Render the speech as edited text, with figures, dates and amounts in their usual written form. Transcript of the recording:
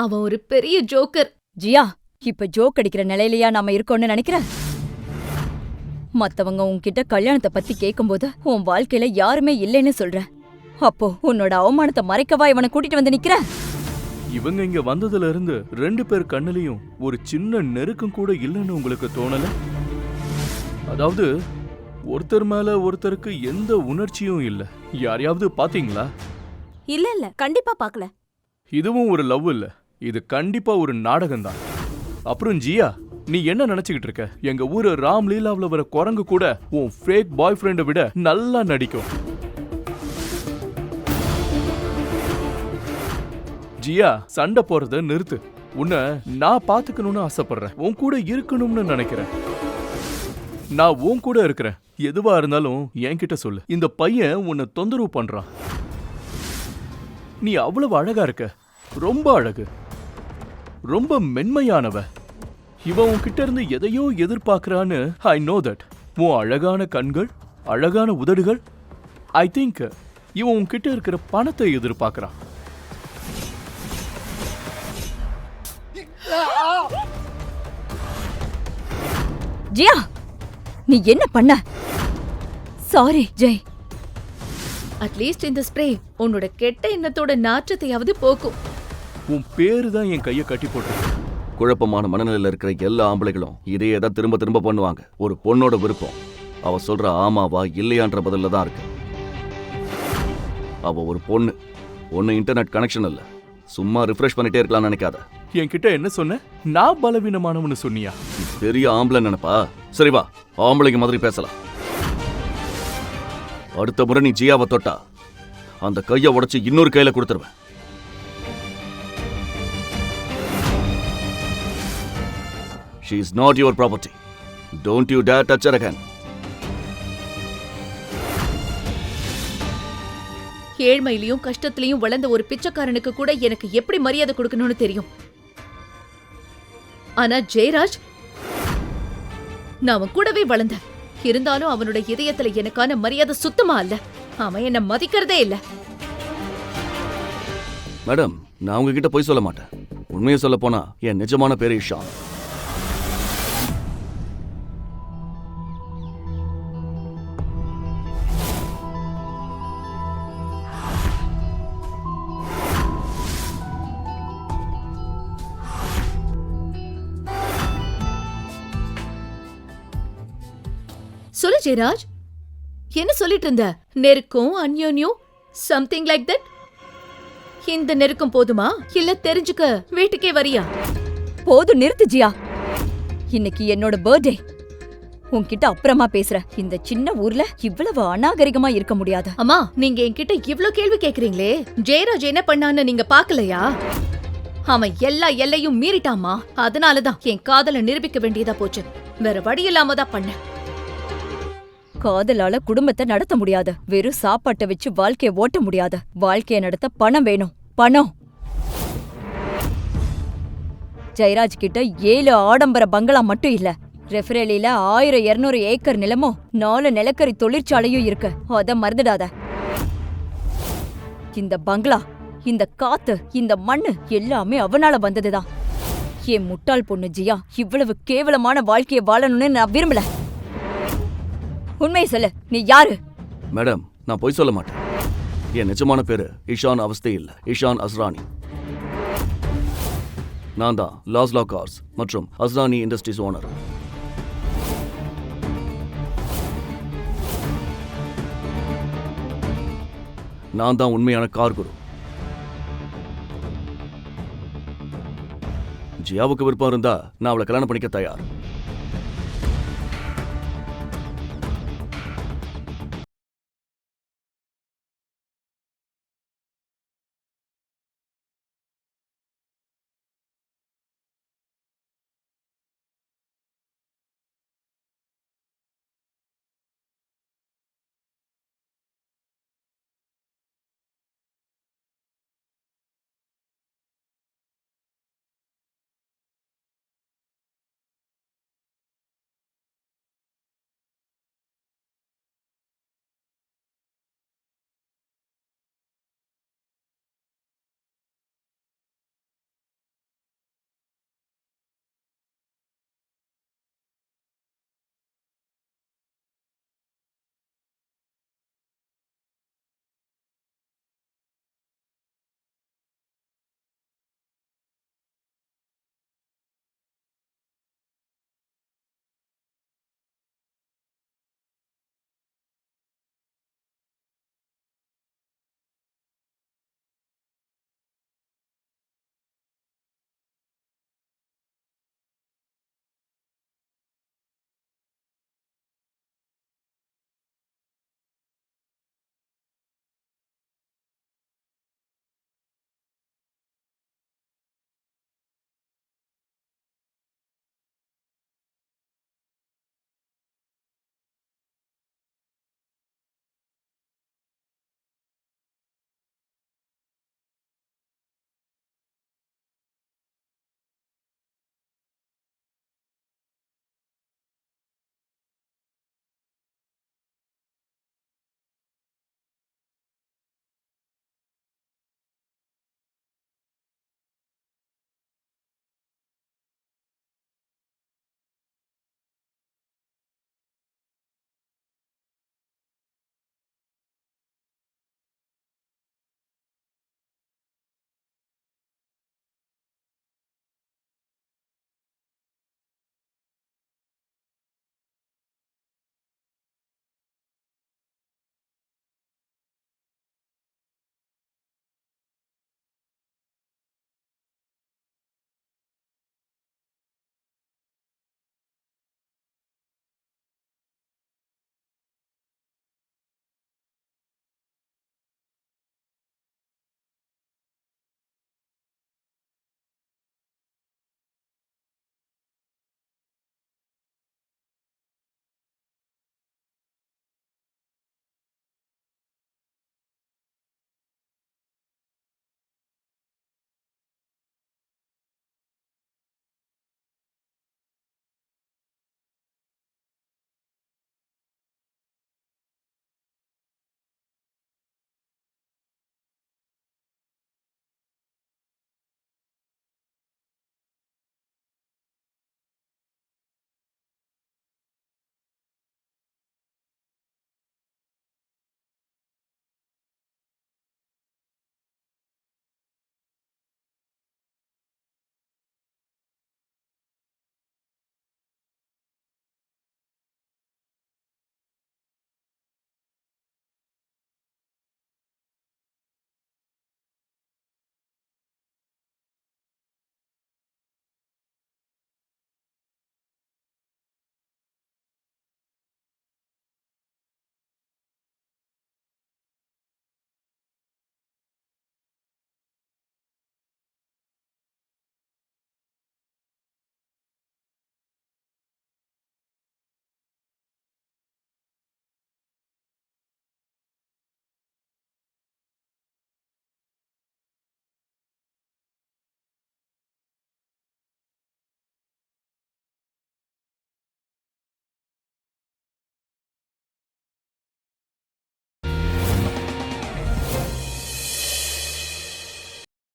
அவன் ஒரு பெரிய ஜோக்கர். ஜியா, இப்ப ஜோக் அடிக்கிற நிலையிலயா நாம இருக்கோம்னு நினைக்கிற? மத்தவங்க உன்கிட்ட கல்யாணத்தை பத்தி கேக்கும்போது உன் வாழ்க்கையில யாருமே இல்லைன்னு சொல்ற. அப்போ உன்னோட அவமானத்தை மறைக்கவா இவனை கூட்டிட்டு வந்து நிக்கிற? இவங்க இங்க வந்ததுல இருந்து 2 பேர் கண்ணுலயும் ஒரு சின்ன நெருக்கம் கூட இல்லைன்னு உங்களுக்கு தோணல? அதாவது ஒருத்தர் மேல ஒருத்தருக்கு எந்த உணர்ச்சியும் இல்ல. யாரையாவது பாத்தீங்களா? இல்ல கண்டிப்பா பாக்கல. இதுவும் ஒரு லவ் இல்ல, இது கண்டிப்பா ஒரு நாடகம் தான். அப்புறம் ஜியா, நீ என்ன நினைச்சுக்கிட்டு இருக்க? எங்க ஊரு ராம்லீலாவுல வர குரங்கு கூட உன் ஃபேக் பாய் ஃப்ரெண்டை விட நல்லா நடிக்கும். ஜியா, சண்டை போறத நிறுத்து. உன்னை நான் பாத்துக்கணும்னு ஆசைப்படுறேன், உன் கூட இருக்கணும்னு நினைக்கிறேன். நான் உன் கூட இருக்கிறேன். எதுவா இருந்தாலும் என்கிட்ட சொல்லு. இந்த பையன் உன்னை தொந்தரவு பண்றான். நீ அவ்வளவு அழகா இருக்க, ரொம்ப அழகு, ரொம்ப மென்மையானவ. இவன் உன்கிட்ட இருந்து எதையோ எதிர்பார்க்கறான்னு ஐ நோ தட். உன் அழகான கண்கள், அழகான உதடுகள், ஐ திங்க் இவன் உன்கிட்ட இருக்கிற பணத்தை எதிர்பார்க்கறான். ஜியா, நீ என்ன பண்ண? சாரி ஜெய். அட்லீஸ்ட் இந்த ஸ்ப்ரே உன்னோட கெட்ட எண்ணத்தோட நாற்றத்தையாவது போக்கும். உன் பேரு தான் என் கையை கட்டி போட்டு. குழப்பமான மனநிலையில இருக்கிற எல்லா ஆம்பளைகளும் இதையே தான் திரும்ப திரும்ப பண்ணுவாங்க. ஒரு பொண்ணோட விருப்பம் அவ சொல்ற ஆமாவா இல்லையான்ற பதில தான் இருக்கு. அவ ஒரு பொண்ணு இன்டர்நெட் கனெக்ஷன் இல்ல. சும்மா ரிஃப்ரெஷ் பண்ணிட்டே இருக்கலாம்னு நினைக்காத. என்கிட்ட என்ன சொன்ன? நான் பலவீனமானவனு சொன்னியா? பெரிய ஆம்பளை நினைப்பா? சரி வா, ஆம்பளைங்க மாதிரி பேசலாம். அடுத்த முறை நீ ஜியாவை தொட்டா அந்த கையை உடைச்சு இன்னொரு கையில கொடுத்துருவேன். She is not your property. Don't you dare touch her again. ஏழ்மையிலையும் கஷ்டத்திலையும் வளர்ந்த ஒரு பிச்சைக்காரனுக்கு கூட எனக்கு எப்படி மரியாதை கொடுக்கணும்னு தெரியும். ஆனா ஜெயராஜ், நான் அவன் கூடவே வளர்ந்தேன். இருந்தாலும் அவனோட இதயத்துல எனக்கான மரியாதை சுத்தமா இல்ல. அவன் என்ன மதிக்கிறதே இல்ல. மேடம், நான் உங்ககிட்ட போய் சொல்ல மாட்டேன். உண்மையை சொல்ல போனா என் நிஜமான பேரு இஷான். சொல்லு ஜெயராஜ், என்ன சொல்லிட்டு இருந்த? நெருக்கம், அந்யோன்யம், சம்திங் லைக் தட். இந்த நெருக்கம் போதுமா இல்ல தெரிஞ்சுக்க வீட்டுக்கே வரியா? போதும், நிறுத்து ஜியா. இன்னைக்கு என்னோட பர்த்டே. உன்கிட்ட அப்புறமா பேசுற. இந்த சின்ன ஊர்ல இவ்வளவு அநாகரிகமா இருக்க முடியாது. அம்மா, நீங்க என்கிட்ட இவ்ளோ கேள்வி கேக்குறீங்களே, ஜெயராஜ் என்ன பண்ணான்னு நீங்க பாக்கலையா? அவன் எல்லா எல்லையும் மீறிட்டாமா. அதனாலதான் என் காதலை நிரூபிக்க வேண்டியதா போச்சு. வேற வழி இல்லாம தான் பண்ண. காதலால குடும்பத்தை நடத்த முடியாது. வெறும் சாப்பாட்டை வச்சு வாழ்க்கைய ஓட்ட முடியாது. வாழ்க்கைய நடத்த பணம் வேணும். பணம். ஜெயராஜ் கிட்ட 7 ஆடம்பர பங்களா மட்டும் இல்ல, ரெஃபரேலில 1200 ஏக்கர் நிலமும் 4 நிலக்கரி தொழிற்சாலையும் இருக்கு. அத மறந்துடாத. இந்த பங்களா, இந்த காத்து, இந்த மண்ணு எல்லாமே அவனால வந்ததுதான். என் முட்டாள் பொண்ணு ஜியா இவ்வளவு கேவலமான வாழ்க்கைய வாழணும்னு நான் விரும்பல. உண்மையை சொல்லு, நீ யாரு? மேடம், நான் போய் சொல்ல மாட்டேன். என் நிஜமான பேரு இஷான் அவஸ்தை இல்ல, இஷான் அஸ்ரானி. நான் தான் லாஸ்லா கார்ஸ் மற்றும் அஸ்ரானி இண்டஸ்ட்ரீஸ் ஓனர். நான் தான் உண்மையான கார் குரு. ஜியாவுக்கு விருப்பம் இருந்தா நான் அவளை கல்யாணம் பண்ணிக்க தயார்.